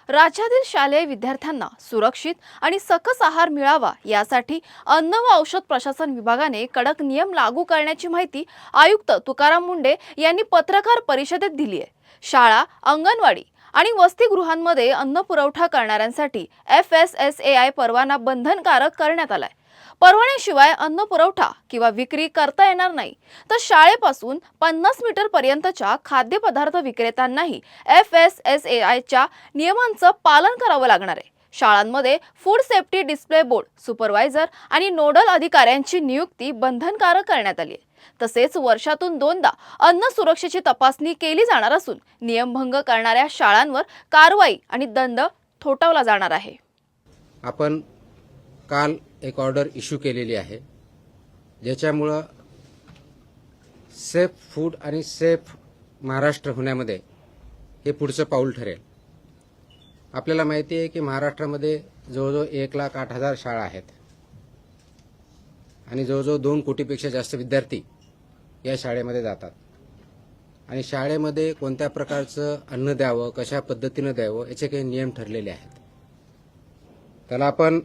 राज्यातील शालेय विद्यार्थ्यांना सुरक्षित आणि सकस आहार मिळावा यासाठी अन्न व औषध प्रशासन विभागाने कडक नियम लागू करण्याची माहिती आयुक्त तुकाराम मुंढे यांनी पत्रकार परिषदेत दिली आहे। शाळा, अंगणवाडी आणि वसतिगृहांमध्ये अन्न पुरवठा करणाऱ्यांसाठी FSSAI परवाना बंधनकारक करण्यात आलाय। परवान्याशिवाय अन्न पुरवठा किंवा विक्री करता येणार नाही, तर शाळेपासून 50 मीटर पर्यंतच्या खाद्यपदार्थ विक्रेत्यांनाही FSSAI च्या नियमांचं पालन करावं लागणार आहे। शाळांमध्ये food safety display board, supervisor आणि नोडल अधिकाऱ्यांची नियुक्ती बंधनकारक करण्यात आली आहे। तसेच वर्षातून 2दा अन्न सुरक्षेची तपासणी केली जाणार असून नियमभंग करणाऱ्या शाळांवर कारवाई आणि दंड ठोठावला जाणार आहे। आपण काल एक ऑर्डर इश्यू केलेली आहे, ज्याच्यामुळं सेफ फूड आणि सेफ महाराष्ट्र होण्यामध्ये हे पुढचं पाऊल ठरेल। आपल्याला माहिती आहे की महाराष्ट्रामध्ये जवळजवळ 1,08,000 शाळा आहेत आणि जवळजवळ 2 कोटीपेक्षा जास्त विद्यार्थी या शाळेमध्ये जातात आणि शाळेमध्ये कोणत्या प्रकारचं अन्न द्यावं, कशा पद्धतीनं द्यावं याचे काही नियम ठरलेले आहेत। त्याला आपण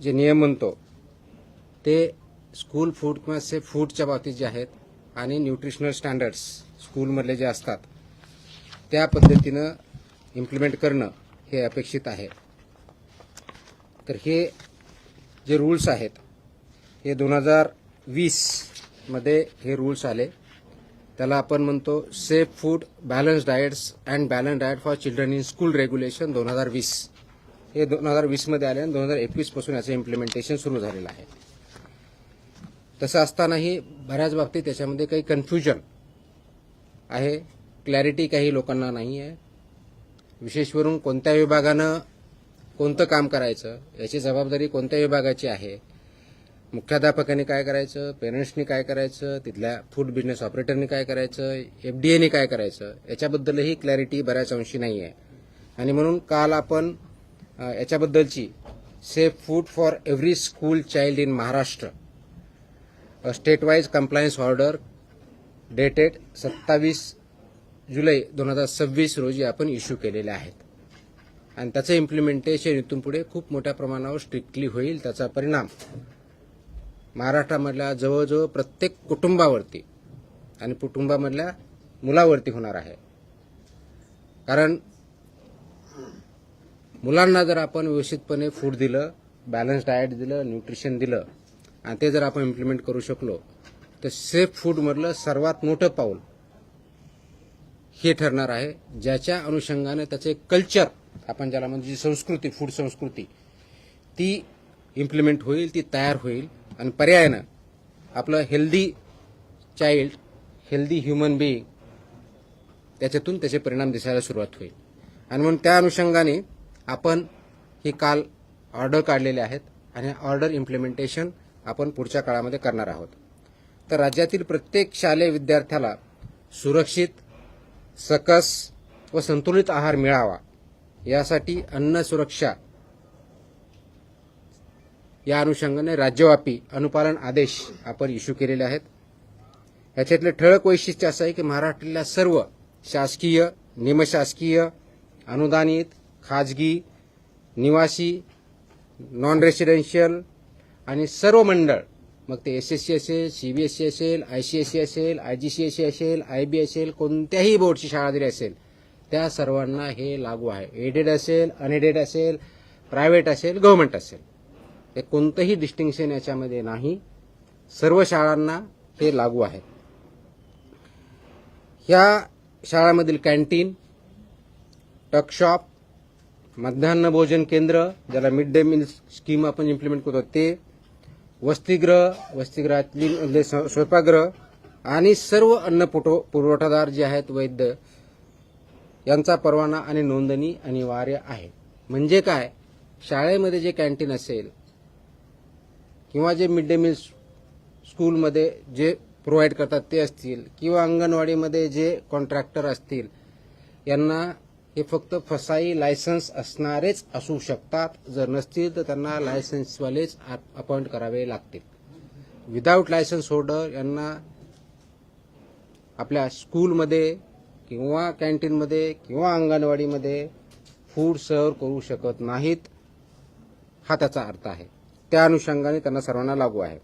जे नियम म्हणतो ते स्कूल फूड किंवा सेफ फूडच्या बाबतीत जे आहेत आणि न्यूट्रिशनल स्टँडर्ड्स स्कूलमधले जे असतात त्या पद्धतीनं इम्प्लिमेंट करणं हे अपेक्षित आहे। तर हे जे रूल्स आहेत हे 2020 मध्ये हे रूल्स आले। त्याला आपण म्हणतो safe food balance diets and balance diet for children in school regulation 2020 हे 2020 मध्ये आले आणि 2021 पासून याचं इम्प्लिमेंटेशन सुरू झालेलं आहे। तसं असतानाही बऱ्याच बाबतीत त्याच्यामध्ये काही कन्फ्युजन आहे, क्लॅरिटी काही लोकांना नाही आहे। विशेषवरून कोणत्या विभागानं कोणतं काम करायचं याची जबाबदारी कोणत्या विभागाची आहे, मुख्याध्यापकांनी काय करायचं, पेरेंट्सनी काय करायचं, तिथल्या फूड बिझनेस ऑपरेटरनी काय करायचं, FDAनी काय करायचं याच्याबद्दलही क्लॅरिटी बऱ्याच अंशी नाही आहे। आणि म्हणून काल आपण याच्याबद्दलची safe food for every school child in Maharashtra state wise compliance order dated 27 जुलै 2026 रोजी आपण इश्यू केलेले आहेत आणि त्याचं इम्प्लिमेंटेशन इथून पुढे खूप मोठ्या प्रमाणावर स्ट्रिक्टली होईल। त्याचा परिणाम महाराष्ट्रामधल्या जवळजवळ प्रत्येक कुटुंबावरती आणि कुटुंबामधल्या मुलावरती होणार आहे। कारण मुलांना जर आपण व्यवस्थितपणे फूड दिलं, बॅलन्स डाएट दिलं, न्यूट्रिशन दिलं आणि ते जर आपण इम्प्लिमेंट करू शकलो तर सेफ फूडमधलं सर्वात मोठं पाऊल हे ठरणार आहे, ज्याच्या अनुषंगाने त्याचे कल्चर आपण ज्याला म्हणजे संस्कृती, फूड संस्कृती ती इम्प्लिमेंट होईल, ती तयार होईल आणि पर्यायानं आपलं healthy child, healthy human being त्याच्यातून त्याचे परिणाम दिसायला सुरुवात होईल। आणि म्हणून त्या अनुषंगाने आपण ही काल ऑर्डर काढलेले आहेत आणि ऑर्डर इम्प्लिमेंटेशन आपण पुढच्या काळामध्ये करणार आहोत। तर राज्यातील प्रत्येक शालेय विद्यार्थ्याला सुरक्षित, सकस व संतुलित आहार मिळावा यासाठी अन्न सुरक्षा या अनुषंगाने राज्यव्यापी अनुपालन आदेश आपण इश्यू केलेले आहेत। याच्यातले ठळक वैशिष्ट्य असं आहे की महाराष्ट्रातल्या सर्व शासकीय, निमशासकीय, अनुदानित, खाजगी, निवासी, नॉन रेसिडेन्शियल आणि सर्व मंडळ, मग ते SSC असेल, CBSE असेल, ICSE असेल, IGCSE असेल, IB असेल, कोणत्याही बोर्डची शाळा जरी असेल त्या सर्वांना हे लागू आहे। एडेड असेल, अनएडेड असेल, प्रायव्हेट असेल, गव्हर्नमेंट असेल, हे कोणतंही डिस्टिंक्शन याच्यामध्ये नाही, सर्व शाळांना हे लागू आहे। ह्या शाळांमधील कॅन्टीन, टकशॉप, मध्यान्ह भोजन केंद्र ज्याला मिड डे मील स्कीम आपण इम्प्लिमेंट करतो ते, वसतिगृहातली स्वयंपाकगृह आणि सर्व अन्न पुरवठादार जे आहेत वैद्य यांचा परवाना आणि नोंदणी अनिवार्य आहे। म्हणजे काय, शाळेमध्ये जे कॅन्टीन असेल किंवा जे मिड डे मील स्कूलमध्ये जे प्रोव्हाइड करतात ते असतील किंवा अंगणवाडीमध्ये जे कॉन्ट्रॅक्टर असतील यांना हे फक्त फसाई लायसन्स असणारेच असू शकतात, जर नसतील तर त्यांना लायसन्सवालेच अपॉइंट करावे लागतील। विदाऊट लायसन्स होल्डर यांना आपल्या स्कूलमध्ये किंवा कॅन्टीनमध्ये किंवा अंगणवाडीमध्ये फूड सर्व करू शकत नाहीत, हा त्याचा अर्थ आहे. त्या अनुषंगाने त्यांना सर्वांना लागू आहे.